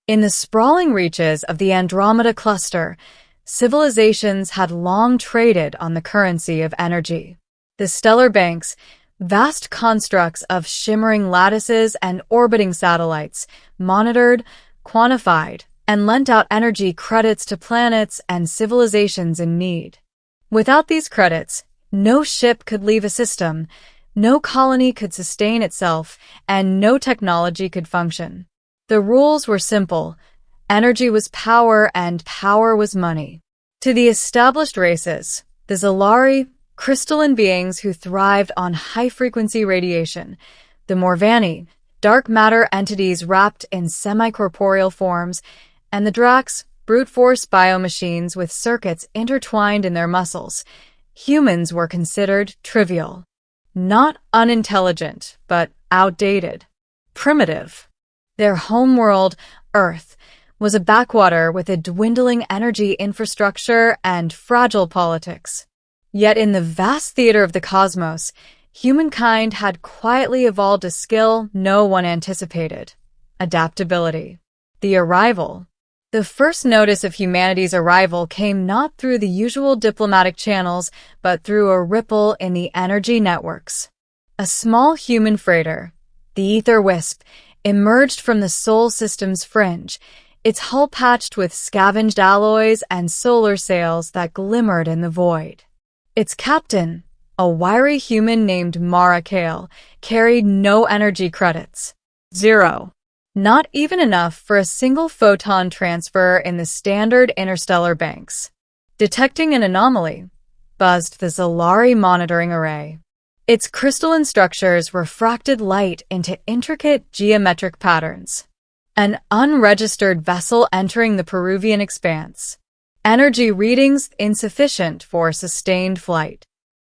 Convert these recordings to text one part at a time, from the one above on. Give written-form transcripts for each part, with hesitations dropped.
In the sprawling reaches of the Andromeda cluster, civilizations had long traded on the currency of energy. The stellar banks, vast constructs of shimmering lattices and orbiting satellites, monitored, quantified, and lent out energy credits to planets and civilizations in need. Without these credits, no ship could leave a system, no colony could sustain itself, and no technology could function. The rules were simple. Energy was power, and power was money. To the established races, the Zalari, crystalline beings who thrived on high-frequency radiation, the Morvani, dark matter entities wrapped in semi-corporeal forms, and the Drax, brute force biomachines with circuits intertwined in their muscles, humans were considered trivial. Not unintelligent, but outdated. Primitive. Their homeworld, Earth, was a backwater with a dwindling energy infrastructure and fragile politics. Yet in the vast theater of the cosmos, humankind had quietly evolved a skill no one anticipated: adaptability. The arrival. The first notice of humanity's arrival came not through the usual diplomatic channels, but through a ripple in the energy networks. A small human freighter, the Ether Wisp, emerged from the Sol system's fringe, its hull patched with scavenged alloys and solar sails that glimmered in the void. Its captain, a wiry human named Mara Kale, carried no energy credits. Zero. Not even enough for a single photon transfer in the standard interstellar banks. Detecting an anomaly, buzzed the Zalari monitoring array. Its crystalline structures refracted light into intricate geometric patterns. An unregistered vessel entering the Peruvian expanse. Energy readings insufficient for sustained flight.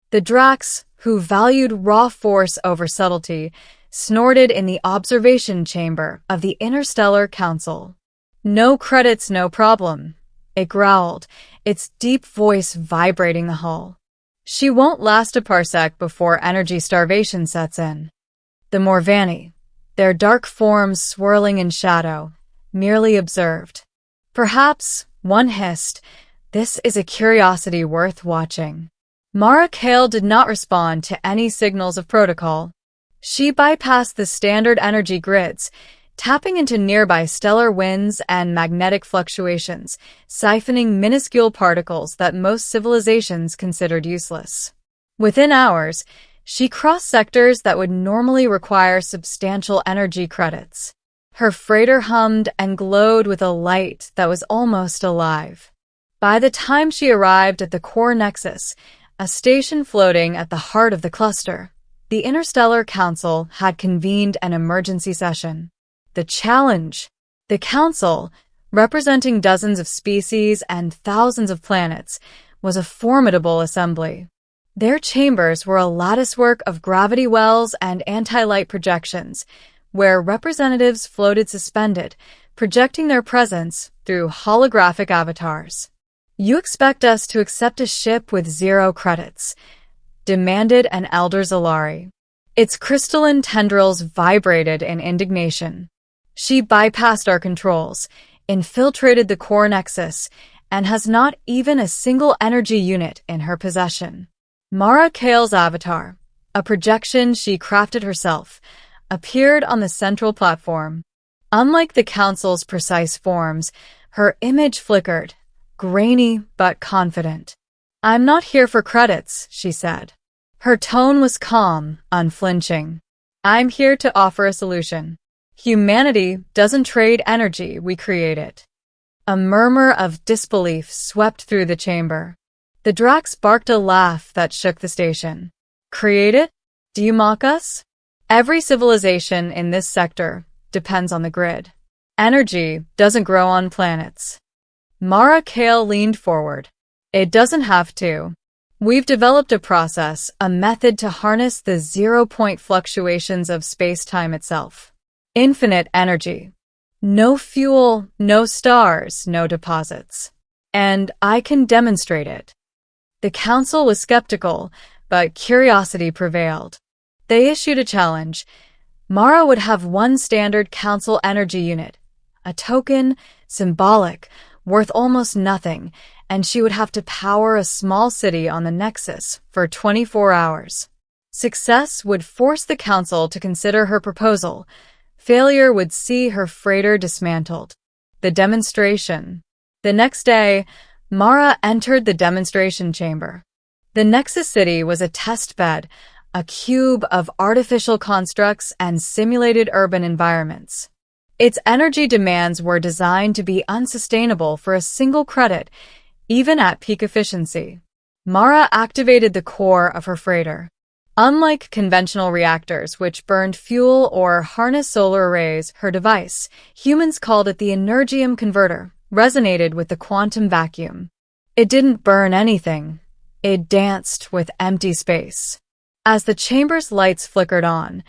The Drax, who valued raw force over subtlety, snorted in the observation chamber of the Interstellar Council. No credits, no problem, it growled, its deep voice vibrating the hull. She won't last a parsec before energy starvation sets in. The Morvani, their dark forms swirling in shadow, merely observed. Perhaps, one hissed, this is a curiosity worth watching. Mara Kale did not respond to any signals of protocol. She bypassed the standard energy grids, tapping into nearby stellar winds and magnetic fluctuations, siphoning minuscule particles that most civilizations considered useless. Within hours, she crossed sectors that would normally require substantial energy credits. Her freighter hummed and glowed with a light that was almost alive. By the time she arrived at the core nexus, a station floating at the heart of the cluster, the Interstellar Council had convened an emergency session. The challenge. The Council, representing dozens of species and thousands of planets, was a formidable assembly. Their chambers were a latticework of gravity wells and anti-light projections, where representatives floated suspended, projecting their presence through holographic avatars. "You expect us to accept a ship with 0 credits," demanded an elder Zalari. Its crystalline tendrils vibrated in indignation. She bypassed our controls, infiltrated the core nexus, and has not even a single energy unit in her possession. Mara Kale's avatar, a projection she crafted herself, appeared on the central platform. Unlike the Council's precise forms, her image flickered, grainy but confident. "I'm not here for credits," she said. Her tone was calm, unflinching. "I'm here to offer a solution. Humanity doesn't trade energy, we create it." A murmur of disbelief swept through the chamber. The Drax barked a laugh that shook the station. "Create it? Do you mock us? Every civilization in this sector depends on the grid. Energy doesn't grow on planets." Mara Kale leaned forward. "It doesn't have to. We've developed a process, a method to harness the zero-point fluctuations of space-time itself. Infinite energy. No fuel, no stars, no deposits. And I can demonstrate it." The Council was skeptical, but curiosity prevailed. They issued a challenge. Mara would have one standard Council energy unit, a token, symbolic, worth almost nothing, and she would have to power a small city on the Nexus for 24 hours. Success would force the council to consider her proposal. Failure would see her freighter dismantled. The demonstration. The next day, Mara entered the demonstration chamber. The Nexus City was a test bed, a cube of artificial constructs and simulated urban environments. Its energy demands were designed to be unsustainable for a single credit, even at peak efficiency. Mara activated the core of her freighter. Unlike conventional reactors, which burned fuel or harnessed solar arrays, her device, humans called it the Energium Converter, resonated with the quantum vacuum. It didn't burn anything. It danced with empty space. As the chamber's lights flickered on,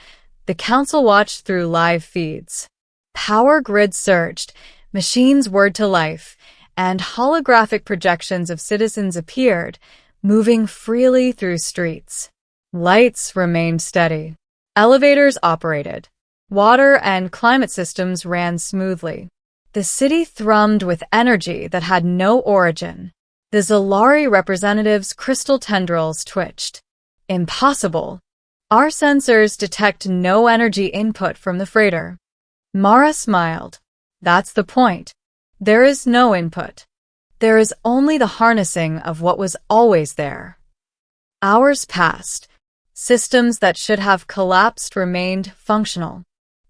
the council watched through live feeds. Power grids surged, machines whirred to life, and holographic projections of citizens appeared, moving freely through streets. Lights remained steady. Elevators operated. Water and climate systems ran smoothly. The city thrummed with energy that had no origin. The Zalari representatives' crystal tendrils twitched. Impossible. Our sensors detect no energy input from the freighter. Mara smiled. That's the point. There is no input. There is only the harnessing of what was always there. Hours passed. Systems that should have collapsed remained functional.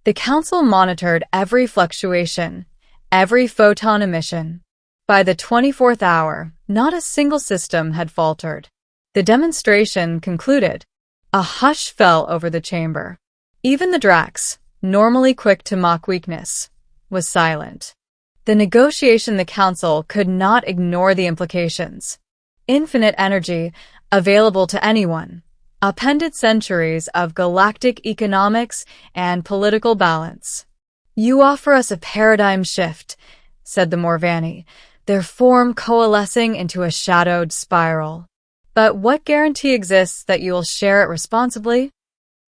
The council monitored every fluctuation, every photon emission. By the 24th hour, not a single system had faltered. The demonstration concluded. A hush fell over the chamber. Even the Drax, normally quick to mock weakness, was silent. The negotiation the council could not ignore the implications. Infinite energy, available to anyone, upended centuries of galactic economics and political balance. You offer us a paradigm shift, said the Morvani, their form coalescing into a shadowed spiral. But what guarantee exists that you will share it responsibly?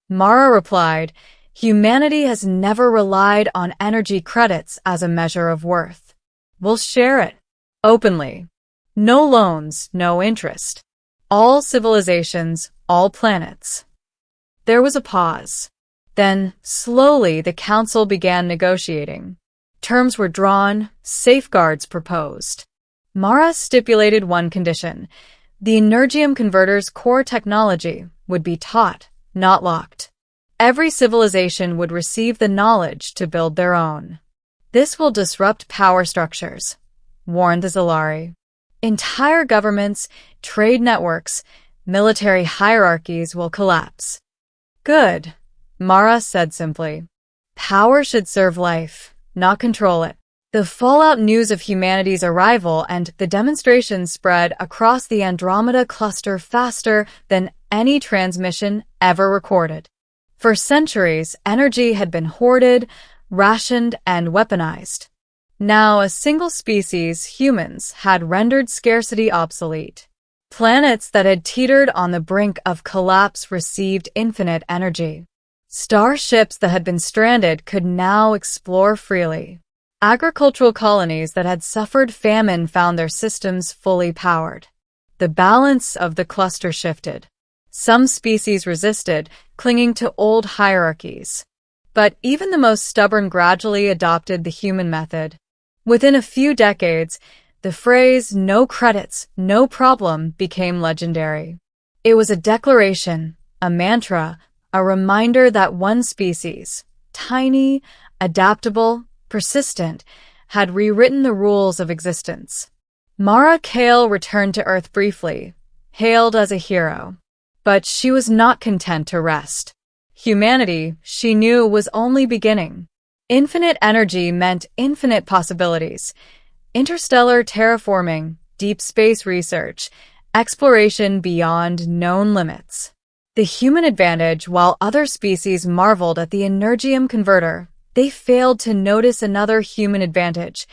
Mara replied, humanity has never relied on energy credits as a measure of worth. We'll share it. Openly. No loans, no interest. All civilizations, all planets. There was a pause. Then, slowly, the council began negotiating. Terms were drawn, safeguards proposed. Mara stipulated one condition. The Energium Converter's core technology would be taught, not locked. Every civilization would receive the knowledge to build their own. This will disrupt power structures, warned the Zalari. Entire governments, trade networks, military hierarchies will collapse. Good, Mara said simply. Power should serve life, not control it. The fallout news of humanity's arrival and the demonstrations spread across the Andromeda cluster faster than any transmission ever recorded. For centuries, energy had been hoarded, rationed, and weaponized. Now, a single species, humans, had rendered scarcity obsolete. Planets that had teetered on the brink of collapse received infinite energy. Starships that had been stranded could now explore freely. Agricultural colonies that had suffered famine found their systems fully powered. The balance of the cluster shifted. Some species resisted, clinging to old hierarchies. But even the most stubborn gradually adopted the human method. Within a few decades, the phrase "no credits, no problem" became legendary. It was a declaration, a mantra, a reminder that one species, tiny, adaptable, persistent, had rewritten the rules of existence. Mara Kale returned to Earth briefly, hailed as a hero. But she was not content to rest. Humanity, she knew, was only beginning. Infinite energy meant infinite possibilities. Interstellar terraforming, deep space research, exploration beyond known limits. The human advantage, while other species marveled at the Energium Converter, they failed to notice another human advantage: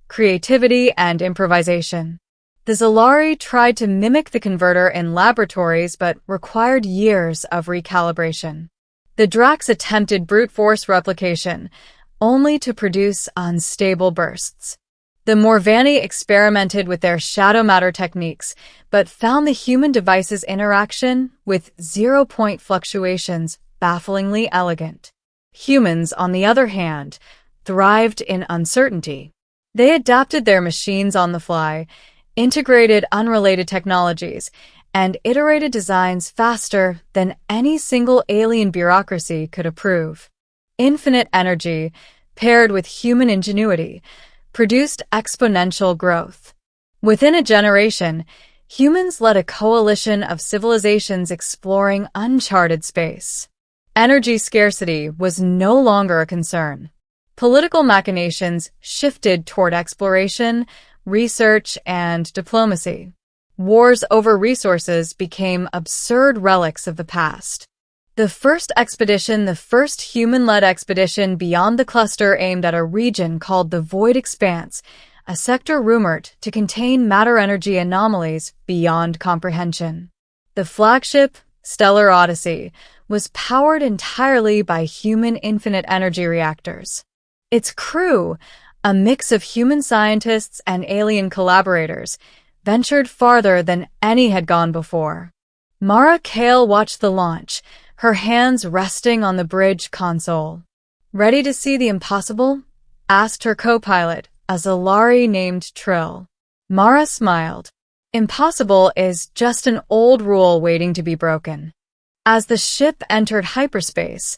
creativity and improvisation. The Zalari tried to mimic the converter in laboratories but required years of recalibration. The Drax attempted brute force replication, only to produce unstable bursts. The Morvani experimented with their shadow matter techniques, but found the human device's interaction with zero-point fluctuations bafflingly elegant. Humans, on the other hand, thrived in uncertainty. They adapted their machines on the fly, integrated unrelated technologies, and iterated designs faster than any single alien bureaucracy could approve. Infinite energy, paired with human ingenuity, produced exponential growth. Within a generation, humans led a coalition of civilizations exploring uncharted space. Energy scarcity was no longer a concern. Political machinations shifted toward exploration, research, and diplomacy. Wars over resources became absurd relics of the past. The first human-led expedition beyond the cluster aimed at a region called the Void Expanse, a sector rumored to contain matter-energy anomalies beyond comprehension. The flagship, Stellar Odyssey, was powered entirely by human infinite energy reactors. Its crew, a mix of human scientists and alien collaborators, ventured farther than any had gone before. Mara Kale watched the launch, her hands resting on the bridge console. "Ready to see the impossible?" asked her co-pilot, a Zalari named Trill. Mara smiled. "Impossible is just an old rule waiting to be broken." As the ship entered hyperspace,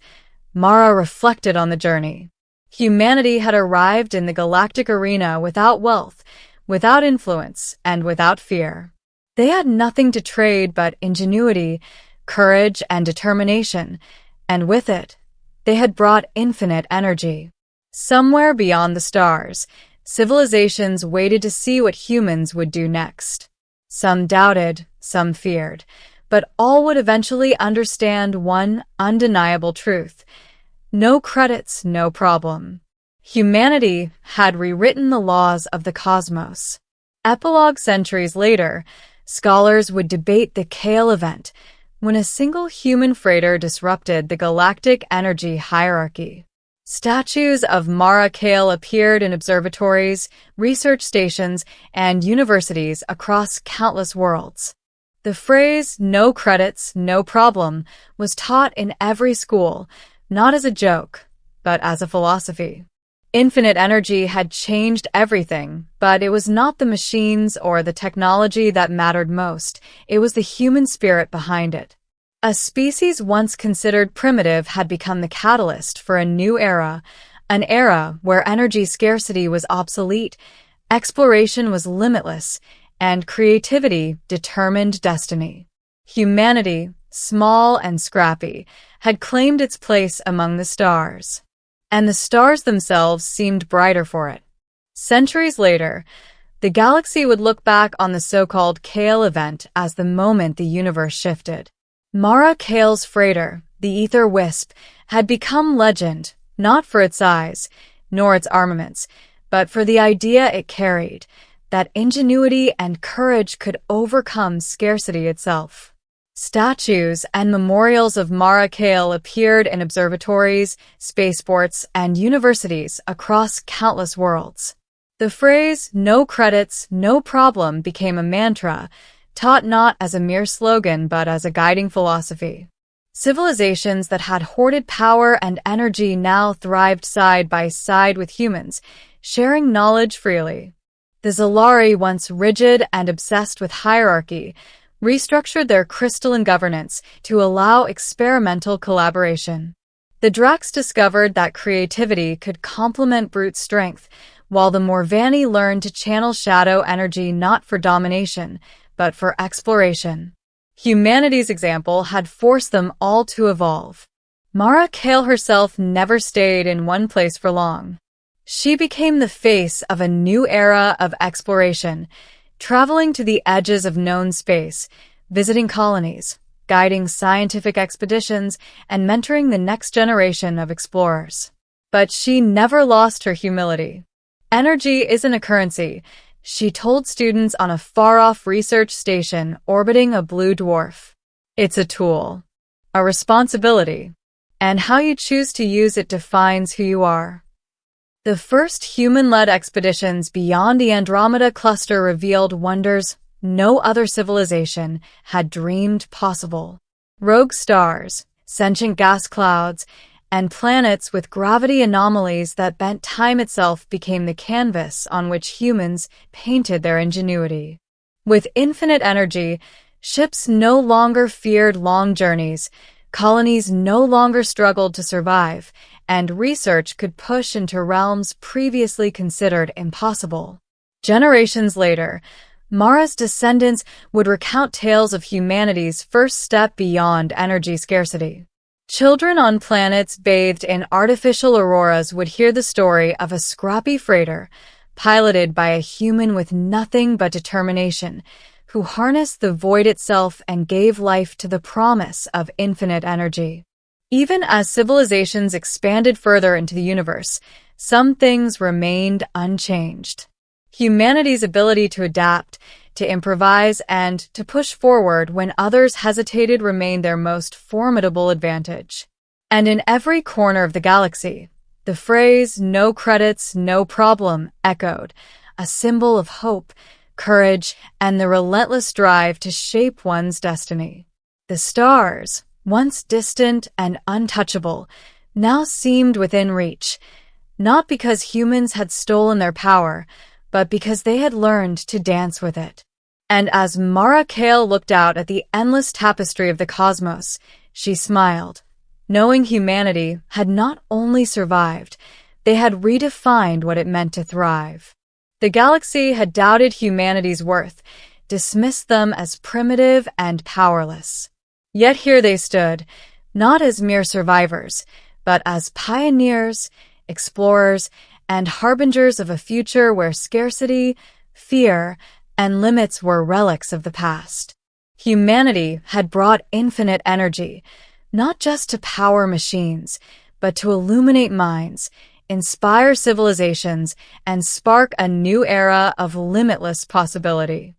Mara reflected on the journey. Humanity had arrived in the galactic arena without wealth, without influence, and without fear. They had nothing to trade but ingenuity, courage, and determination, and with it, they had brought infinite energy. Somewhere beyond the stars, civilizations waited to see what humans would do next. Some doubted, some feared, but all would eventually understand one undeniable truth. No credits, no problem. Humanity had rewritten the laws of the cosmos. Epilogue centuries later, scholars would debate the Kale event, when a single human freighter disrupted the galactic energy hierarchy. Statues of Mara Kale appeared in observatories, research stations, and universities across countless worlds. The phrase, "no credits, no problem," was taught in every school, not as a joke, but as a philosophy. Infinite energy had changed everything, but it was not the machines or the technology that mattered most. It was the human spirit behind it. A species once considered primitive had become the catalyst for a new era, an era where energy scarcity was obsolete, exploration was limitless, and creativity determined destiny. Humanity, small and scrappy, had claimed its place among the stars. And the stars themselves seemed brighter for it. Centuries later, the galaxy would look back on the so-called Kale event as the moment the universe shifted. Mara Kale's freighter, the Ether Wisp, had become legend, not for its size, nor its armaments, but for the idea it carried, that ingenuity and courage could overcome scarcity itself. Statues and memorials of Mara Kale appeared in observatories, spaceports, and universities across countless worlds. The phrase, "no credits, no problem," became a mantra, taught not as a mere slogan but as a guiding philosophy. Civilizations that had hoarded power and energy now thrived side by side with humans, sharing knowledge freely. The Zalari, once rigid and obsessed with hierarchy, restructured their crystalline governance to allow experimental collaboration. The Drax discovered that creativity could complement brute strength, while the Morvani learned to channel shadow energy not for domination, but for exploration. Humanity's example had forced them all to evolve. Mara Kale herself never stayed in one place for long. She became the face of a new era of exploration, traveling to the edges of known space, visiting colonies, guiding scientific expeditions, and mentoring the next generation of explorers. But she never lost her humility. "Energy isn't a currency," she told students on a far-off research station orbiting a blue dwarf. "It's a tool, a responsibility, and how you choose to use it defines who you are." The first human-led expeditions beyond the Andromeda cluster revealed wonders no other civilization had dreamed possible. Rogue stars, sentient gas clouds, and planets with gravity anomalies that bent time itself became the canvas on which humans painted their ingenuity. With infinite energy, ships no longer feared long journeys, colonies no longer struggled to survive, and research could push into realms previously considered impossible. Generations later, Mara's descendants would recount tales of humanity's first step beyond energy scarcity. Children on planets bathed in artificial auroras would hear the story of a scrappy freighter, piloted by a human with nothing but determination, who harnessed the void itself and gave life to the promise of infinite energy. Even as civilizations expanded further into the universe, some things remained unchanged. Humanity's ability to adapt, to improvise, and to push forward when others hesitated remained their most formidable advantage. And in every corner of the galaxy, the phrase, "no credits, no problem," echoed, a symbol of hope, courage, and the relentless drive to shape one's destiny. The stars, once distant and untouchable, now seemed within reach, not because humans had stolen their power, but because they had learned to dance with it. And as Mara Kale looked out at the endless tapestry of the cosmos, she smiled, knowing humanity had not only survived, they had redefined what it meant to thrive. The galaxy had doubted humanity's worth, dismissed them as primitive and powerless. Yet here they stood, not as mere survivors, but as pioneers, explorers, and harbingers of a future where scarcity, fear, and limits were relics of the past. Humanity had brought infinite energy, not just to power machines, but to illuminate minds, inspire civilizations, and spark a new era of limitless possibility.